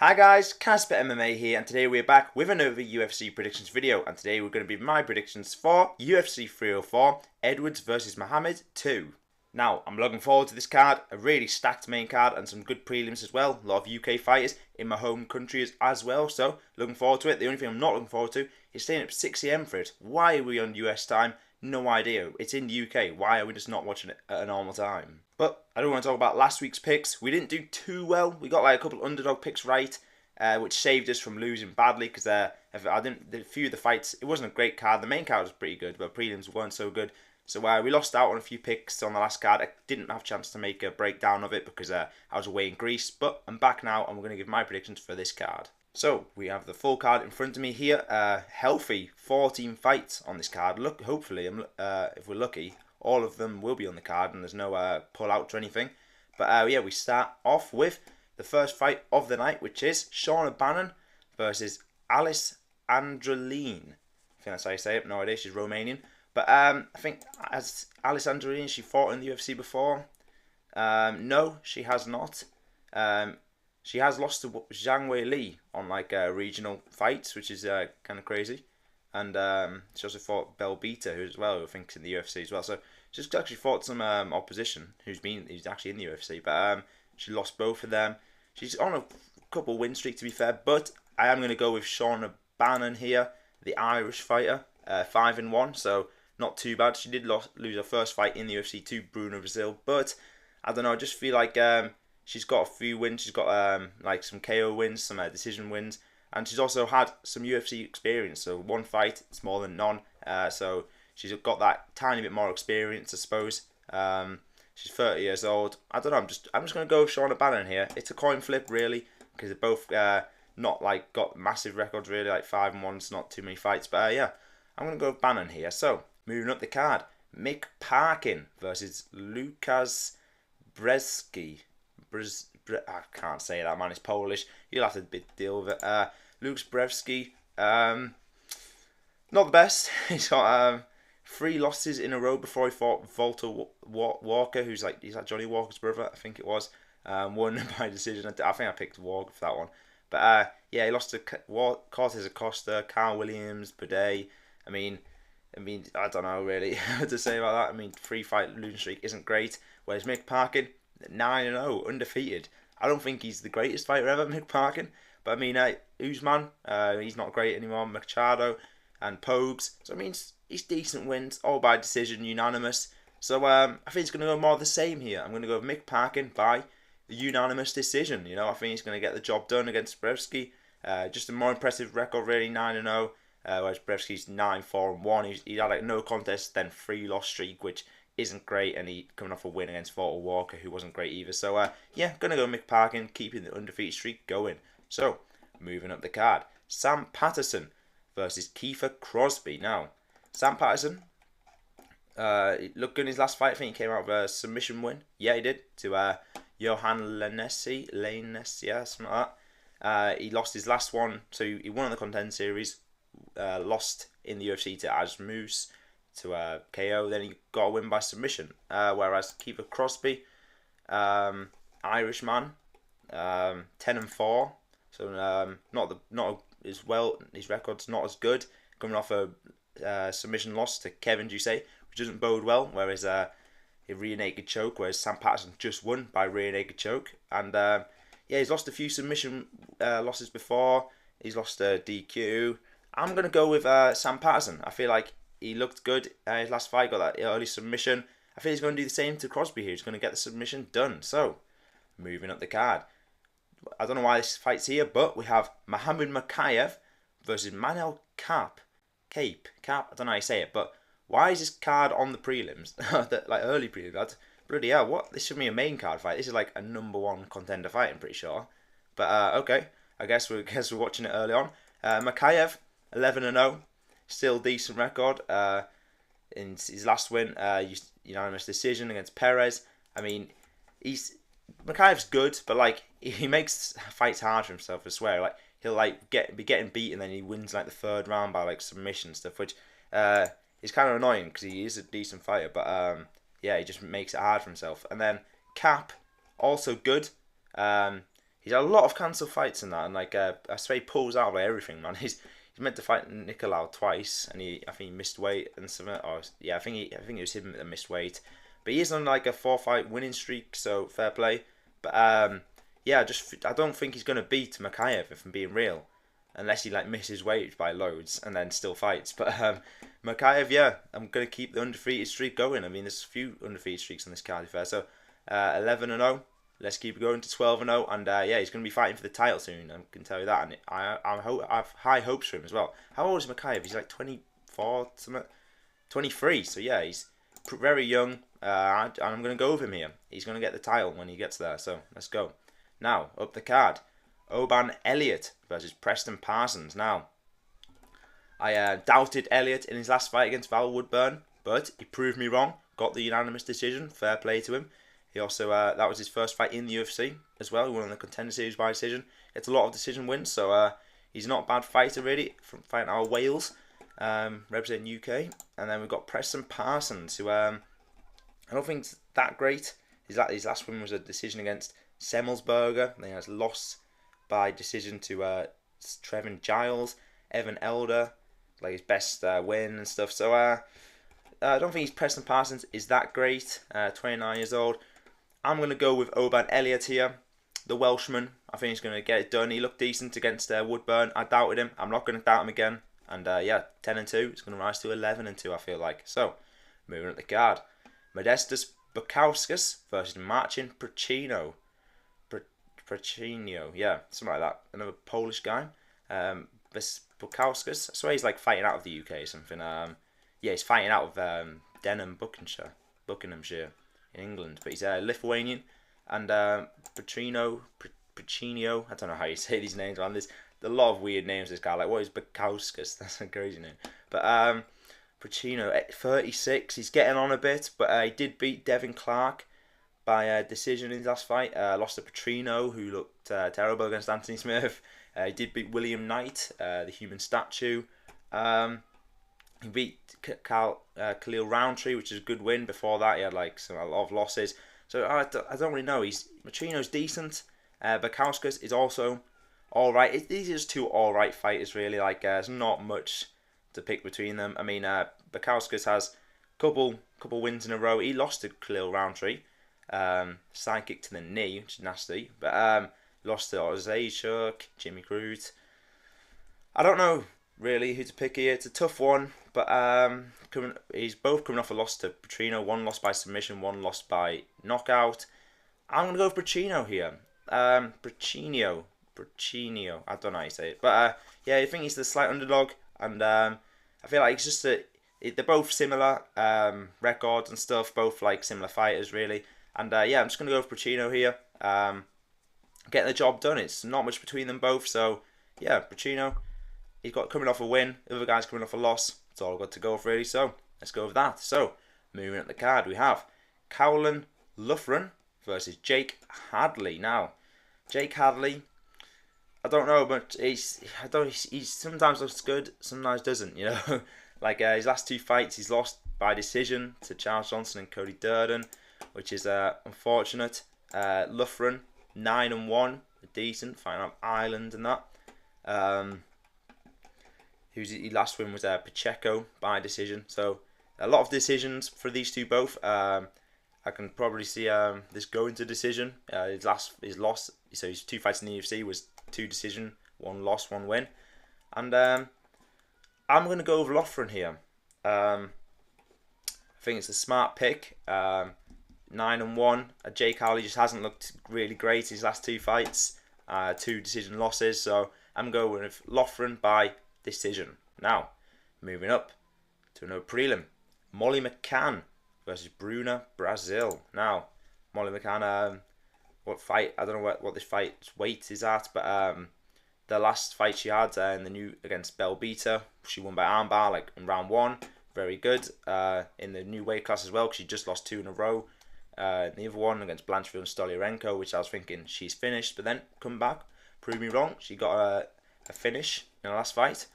Hi guys, Kape MMA here, and today we're back with another UFC predictions video, and today we're going to be my predictions for UFC 304, Edwards versus Muhammed 2. Now, I'm looking forward to this card, a really stacked main card and some good prelims as well, a lot of UK fighters in my home country as well, so looking forward to it. The only thing I'm not looking forward to is staying up 6 AM for it. Why are we on US time? No idea. It's in the UK. Why are we just not watching it at a normal time? But I don't want to talk about last week's picks. We didn't do too well. We got like a couple of underdog picks right, which saved us from losing badly because a few of the fights, it wasn't a great card. The main card was pretty good, but prelims weren't so good. So we lost out on a few picks on the last card. I didn't have a chance to make a breakdown of it because I was away in Greece. But I'm back now and we're going to give my predictions for this card. So we have the full card in front of me here. Healthy 14 fights on this card. Look, hopefully, if we're lucky, all of them will be on the card and there's no pull-outs or anything. But yeah, we start off with the first fight of the night, which is Bannon versus Alice Ardelean. I think that's how you say it. No idea. She's Romanian. But I think as Alice Ardelean, she fought in the UFC before. No, she has not. She has lost to Zhang Weili on like regional fights, which is kind of crazy. And she also fought Blaydes, who as well, who I think is in the UFC as well. So she's actually fought some opposition who's actually in the UFC. But she lost both of them. She's on a couple win streak to be fair. But I am going to go with Bannon here, the Irish fighter, 5-1. So not too bad. She did lose her first fight in the UFC to Brasil. But I don't know. I just feel like she's got a few wins. She's got like some KO wins, some decision wins, and she's also had some UFC experience. So one fight, it's more than none. So she's got that tiny bit more experience, I suppose. She's 30 years old. I don't know. I'm just gonna go with Bannon here. It's a coin flip really because they're both not like got massive records really. Like 5-1's not too many fights. But yeah, I'm gonna go with Bannon here. So moving up the card, Parkin versus Brzeski. I can't say that, man. It's Polish. You'll have to deal with it. Brzeski, not the best. He's got 3 losses in a row before he fought Walker, he's like Johnny Walker's brother, I think it was. Won by decision. I think I picked Walker for that one. But yeah, he lost to Cortez Acosta, Carl Williams, Bidet. I mean, I don't know really what to say about that. I mean, 3-fight losing streak isn't great. Whereas Parkin, 9-0, undefeated. I don't think he's the greatest fighter ever, Parkin. But I mean, Usman, he's not great anymore. Machado and Pogues. So I mean, he's decent wins, all by decision, unanimous. So I think it's going to go more of the same here. I'm going to go with Parkin by the unanimous decision. You know, I think he's going to get the job done against Brzeski. Just a more impressive record, really, 9-0. Whereas Brzeski's 9-4-1. He had like no contest, then 3-loss streak, which isn't great, and he coming off a win against Walker, who wasn't great either. So yeah, gonna go Parkin, keeping the undefeated streak going. So moving up the card, Sam Patterson versus Crosbie. Now, Sam Patterson looked good in his last fight. I think he came out with a submission win. Yeah, he did to Johan Lanesi, yeah, something like that. He lost his last one, so he won on the Contend Series. Lost in the UFC to Asmus, to KO. Then he got a win by submission. Whereas Crosbie, Irishman, 10-4. So not as well. His record's not as good. Coming off a submission loss to Kevin Ducey, which doesn't bode well. Whereas a rear naked choke. Whereas Sam Patterson just won by rear naked choke. And yeah, he's lost a few submission losses before. He's lost a DQ. I'm gonna go with Sam Patterson. I feel like he looked good his last fight, got that early submission. I think he's going to do the same to Crosbie here. He's going to get the submission done. So, moving up the card. I don't know why this fight's here, but we have Mokaev versus Manel Kape. I don't know how you say it, but why is this card on the prelims? Like early prelims. Bloody hell, what? This should be a main card fight. This is like a #1 contender fight, I'm pretty sure. But okay, I guess we're watching it early on. Mokaev, 11-0. Still decent record. In his last win, unanimous decision against Perez. I mean, Mokaev's good, but like he makes fights hard for himself. I swear. Like he'll like be getting beaten, then he wins like the 3rd round by like submission stuff, which is kind of annoying because he is a decent fighter. But yeah, he just makes it hard for himself. And then Kape, also good. he's had a lot of cancelled fights in that, and like I swear he pulls out of everything, man. He's meant to fight Nicolau twice, and I think he missed weight and something. Or yeah, I think it was him that missed weight. But he is on like a 4-fight winning streak, so fair play. But yeah, I don't think he's gonna beat Mokaev, if I'm being real, unless he like misses weight by loads and then still fights. But Mokaev, yeah, I'm gonna keep the undefeated streak going. I mean, there's a few undefeated streaks on this card, fair. So 11-0. Let's keep going to 12-0, and yeah, he's going to be fighting for the title soon. I can tell you that, and I have high hopes for him as well. How old is Mokaev? He's like 24, something, 23. So yeah, he's very young. I'm going to go with him here. He's going to get the title when he gets there. So let's go. Now up the card, Elliott versus Preston Parsons. Now, I doubted Elliott in his last fight against Val Woodburn, but he proved me wrong. Got the unanimous decision. Fair play to him. He also, that was his first fight in the UFC as well. He won the Contender Series by decision. It's a lot of decision wins, so he's not a bad fighter really, from fighting out of Wales, representing UK. And then we've got Preston Parsons, who I don't think's that great. His last win was a decision against Semmelsberger. Then he has lost by decision to Trevin Giles, Evan Elder, like his best win and stuff. So I don't think Preston Parsons is that great. 29 years old. I'm going to go with Elliott here, the Welshman. I think he's going to get it done. He looked decent against Woodburn. I doubted him. I'm not going to doubt him again. And yeah, 10-2. It's going to rise to 11-2, I feel like. So, moving up the card. Modestus Bukauskas versus Marcin Prachnio. Prachnio, yeah, something like that. Another Polish guy. This Bukauskas, I swear he's like fighting out of the UK or something. Yeah, he's fighting out of Denham, Buckinghamshire in England. But he's Lithuanian. And Prachnio, I don't know how you say these names, man. There's a lot of weird names this guy. Like, what is Bukauskas? That's a crazy name. But Prachnio, 36, he's getting on a bit. But he did beat Devin Clark by decision in his last fight. Lost to Prachnio, who looked terrible against Anthony Smith. He did beat William Knight, the human statue. He beat Khalil Roundtree, which is a good win. Before that, he had like a lot of losses. So I don't really know. Machinno's decent. Bukauskas is also all right. These are just two all right fighters, really. Like there's not much to pick between them. I mean, Bukauskas has a couple wins in a row. He lost to Khalil Roundtree, side kick to the knee, which is nasty. But lost to Ozaychuk, Jimmy Crute. I don't know really who to pick here. It's a tough one, but he's both coming off a loss to Prachnio. One lost by submission, one lost by knockout. I'm gonna go with Prachnio here. Prachnio. I don't know how you say it, but yeah, I think he's the slight underdog, and I feel like it's just they're both similar records and stuff. Both like similar fighters, really. And yeah, I'm just gonna go with Prachnio here. Getting the job done. It's not much between them both, so yeah, Prachnio. He's got coming off a win. The other guy's coming off a loss. It's all got to go for, really. So let's go with that. So moving up the card, we have Loughran versus Jake Hadley. Now, Jake Hadley, I don't know, but he sometimes looks good, sometimes doesn't. You know, like his last two fights, he's lost by decision to Charles Johnson and Cody Durden, which is unfortunate. Loughran 9-1, decent, fighting out Ireland and that. His last win was Pacheco by decision. So a lot of decisions for these two both. I can probably see this going to decision. His loss. So his two fights in the UFC was 2 decision, 1 loss, 1 win. And I'm going to go with Loughran here. I think it's a smart pick. 9-1. Jake Hadley just hasn't looked really great his last 2 fights. 2 decision losses. So I'm going with Loughran by decision. Now, moving up to another prelim. Molly McCann versus Bruna Brasil. Now, Molly McCann, what fight? I don't know what this fight's weight is at, but the last fight she had in the new against Belbita, she won by armbar, like in round 1. Very good. In the new weight class as well, because she just lost 2 in a row. The other one against Blanchfield and Stolyarenko, which I was thinking she's finished, but then come back, prove me wrong. She got a finish in her last fight.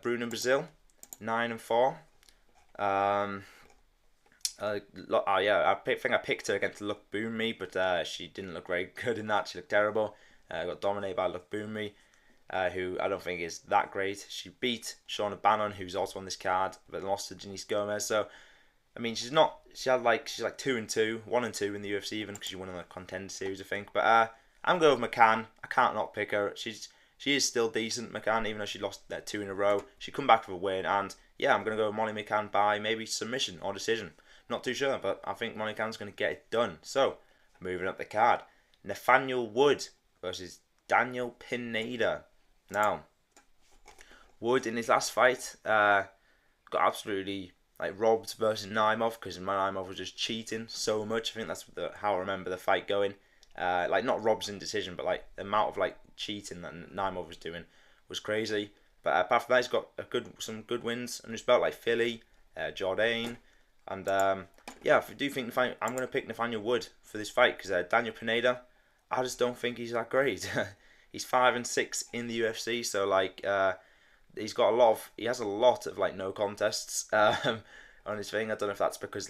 Bruna Brasil, 9-4. Yeah, I think I picked her against Look Boom Me, but she didn't look very good in that. She looked terrible. Got dominated by Loughran, who I don't think is that great. She beat Shauna Bannon, who's also on this card, but lost to Janice Gomez. So I mean, she's like 2-2, 1-2 in the UFC even, because she won in the Contender Series, I think. But I'm going with McCann. I can't not pick her. She is still decent, McCann, even though she lost 2 in a row. She come back with a win, and yeah, I'm going to go with Molly McCann by maybe submission or decision. Not too sure, but I think Molly McCann's going to get it done. So, moving up the card, Nathaniel Wood versus Daniel Pineda. Now, Wood in his last fight got absolutely robbed versus Naimov, because Naimov was just cheating so much. I think that's how I remember the fight going. Not robbed in decision, but the amount of cheating that Naimov was doing was crazy. But apart from that, he's got some good wins under his belt, like Philly, Jourdain, and yeah, I do think I'm going to pick Nathaniel Wood for this fight, because Daniel Pineda, I just don't think he's that great. He's 5-6 in the UFC, so he has a lot of no contests on his thing. I don't know if that's because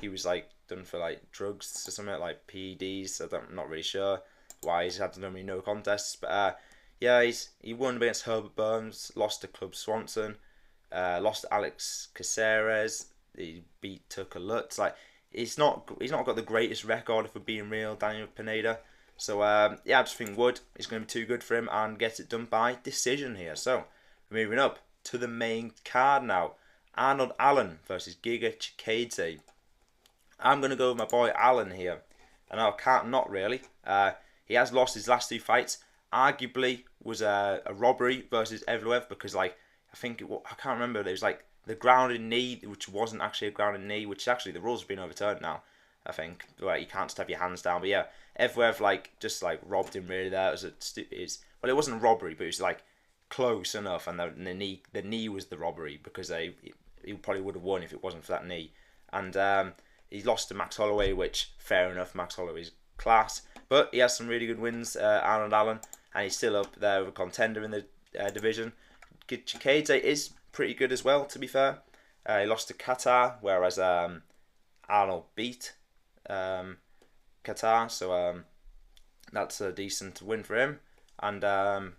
he was done for drugs or something, like PEDs. So I'm not really sure why he's had so many no contests. But yeah, he won against Herbert Burns, lost to Club Swanson, lost to Alex Caceres. He beat Tucker Lutz. He's not got the greatest record, if we're being real, Daniel Pineda. So yeah, I just think Wood is going to be too good for him and gets it done by decision here. So moving up to the main card now, Arnold Allen versus Giga Chikadze. I'm going to go with my boy Allen here, and I can't not really. He has lost his last 2 fights. Arguably was a robbery versus Evloev, because I can't remember. It was the grounded knee, which wasn't actually a grounded knee, which actually the rules have been overturned now, I think. You can't just have your hands down. But yeah, Evloev just robbed him really there. It wasn't a robbery, but it was close enough, and the knee was the robbery, because he probably would have won if it wasn't for that knee. And he lost to Max Holloway, which fair enough, Max Holloway's class, but he has some really good wins, Arnold Allen, and he's still up there with a contender in the division. Chikadze is pretty good as well, to be fair. He lost to Qatar, whereas Arnold beat Qatar, so that's a decent win for him. And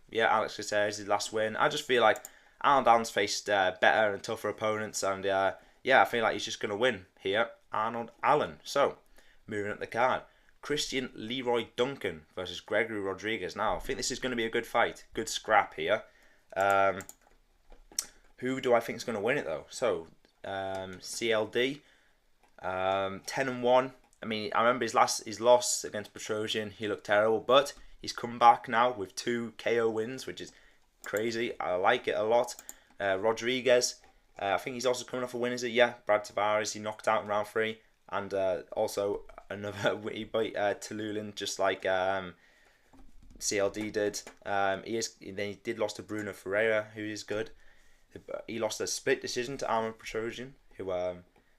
yeah, Alex Caceres, his last win. I just feel like Arnold Allen's faced better and tougher opponents, and yeah, I feel like he's just going to win here, Arnold Allen. So, moving up the card, Christian Leroy Duncan versus Gregory Rodrigues. Now, I think this is going to be a good fight, good scrap here. Who do I think is going to win it though? So, CLD, 10-1. I mean, I remember his loss against Patterson. He looked terrible, but he's come back now with 2 KO wins, which is crazy. I like it a lot. Rodrigues, I think he's also coming off a win, is it? Yeah, Brad Tavares, he knocked out in round 3. And also another, he beat Ardelean, just like CLD did. He did lost to Bruno Ferreira, who is good. He lost a split decision to Armin Petrosian, who I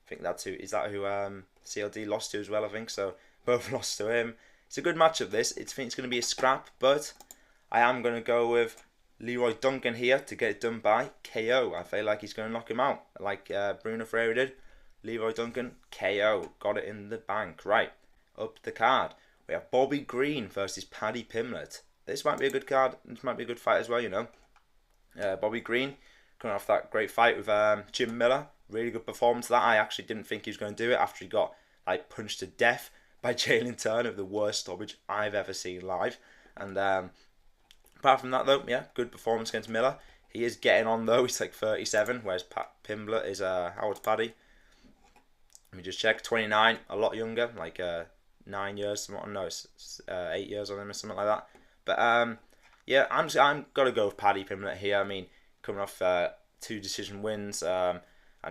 think that's who CLD lost to as well, I think. So both lost to him. It's a good matchup, this. I think it's going to be a scrap, but I am going to go with Leroy Duncan here to get it done by KO. I feel like he's going to knock him out, like Bruno Ferreira did. Leroy Duncan, KO. Got it in the bank. Right, up the card, we have Bobby Green versus Paddy Pimblett. This might be a good card. This might be a good fight as well, you know. Bobby Green, coming off that great fight with Jim Miller. Really good performance. That I actually didn't think he was going to do it after he got punched to death by Jalen Turner, the worst stoppage I've ever seen live. And apart from that, though, yeah, good performance against Miller. He is getting on, though. He's 37, whereas Pimblett is, how old's Paddy? Let me just check. 29, a lot younger, 9 years. No, it's 8 years on him or something like that. But yeah, I'm gonna go with Paddy Pimblett here. I mean, coming off 2 decision wins, and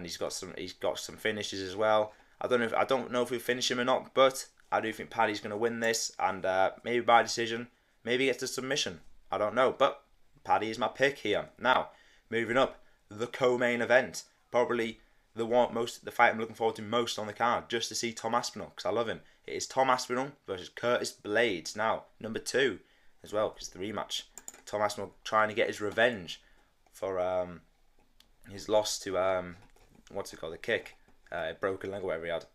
he's got some finishes as well. I don't know if we'll finish him or not, but I do think Paddy's gonna win this, and maybe by decision, maybe gets to submission. I don't know, but Paddy is my pick here. Now, moving up, the co-main event, probably the fight I'm looking forward to most on the card, just to see Tom Aspinall, because I love him. It is Tom Aspinall versus Curtis Blaydes. Now, number 2 as well, because the rematch. Tom Aspinall trying to get his revenge for his loss to the kick, broken leg or whatever he had,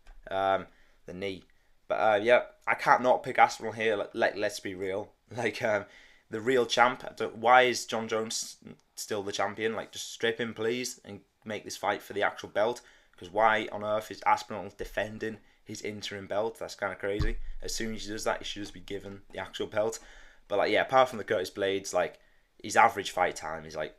the knee. But yeah, I can't not pick Aspinall here. Let's be real. Like, the real champ. Why is Jon Jones still the champion? Like, just strip him, please, and make this fight for the actual belt. Because why on earth is Aspinall defending his interim belt? That's kind of crazy. As soon as he does that, he should just be given the actual belt. But, like, yeah, apart from the Curtis Blaydes, like, his average fight time is, like,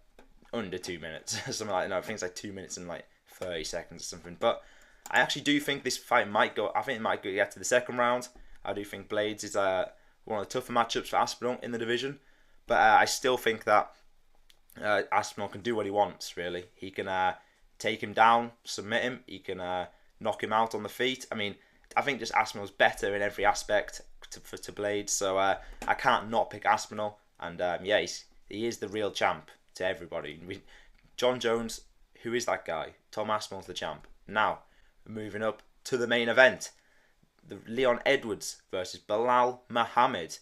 under 2 minutes. Something like, no, I think it's like 2 minutes and, like, 30 seconds or something. But I actually do think this fight might go, I think it might get to the second round. I do think Blaydes is one of the tougher matchups for Aspinall in the division. But I still think that Aspinall can do what he wants, really. He can take him down, submit him. He can knock him out on the feet. I mean, I think just Aspinall's better in every aspect to Blaydes. So I can't not pick Aspinall. And yeah, he is the real champ to everybody. Jon Jones, who is that guy? Tom Aspinall's the champ. Now, moving up to the main event. The Leon Edwards versus Belal Muhammad.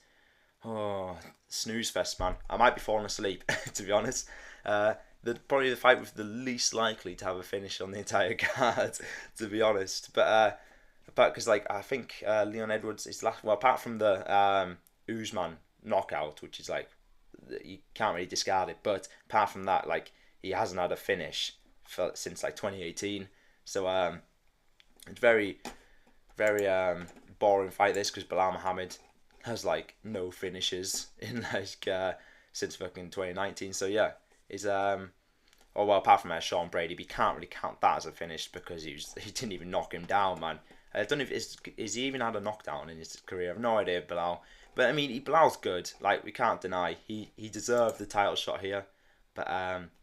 Oh, snooze fest, man. I might be falling asleep, to be honest. Probably the fight with the least likely to have a finish on the entire card, to be honest. But because like I think Leon Edwards is last. Well, apart from the Usman knockout, which is like you can't really discard it. But apart from that, like he hasn't had a finish since like 2018. So it's very boring fight this because Belal Muhammad has like no finishes in like since fucking 2019. So yeah, is oh well, apart from Sean Brady, but you can't really count that as a finish because he didn't even knock him down, man. I don't know if is he even had a knockdown in his career. I've no idea, Belal. But I mean, Belal's good. Like we can't deny he deserved the title shot here. But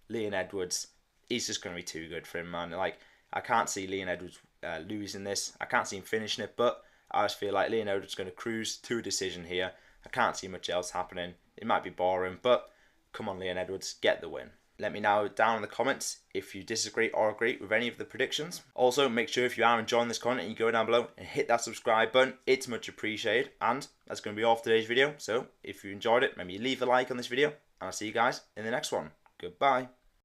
Leon Edwards, he's just gonna be too good for him, man. Like I can't see Leon Edwards losing this. I can't see him finishing it, but I just feel like Leon Edwards is going to cruise to a decision here. I can't see much else happening. It might be boring, but come on, Leon Edwards, get the win. Let me know down in the comments if you disagree or agree with any of the predictions. Also, make sure if you are enjoying this content, you go down below and hit that subscribe button. It's much appreciated. And that's going to be all for today's video. So if you enjoyed it, maybe leave a like on this video. And I'll see you guys in the next one. Goodbye.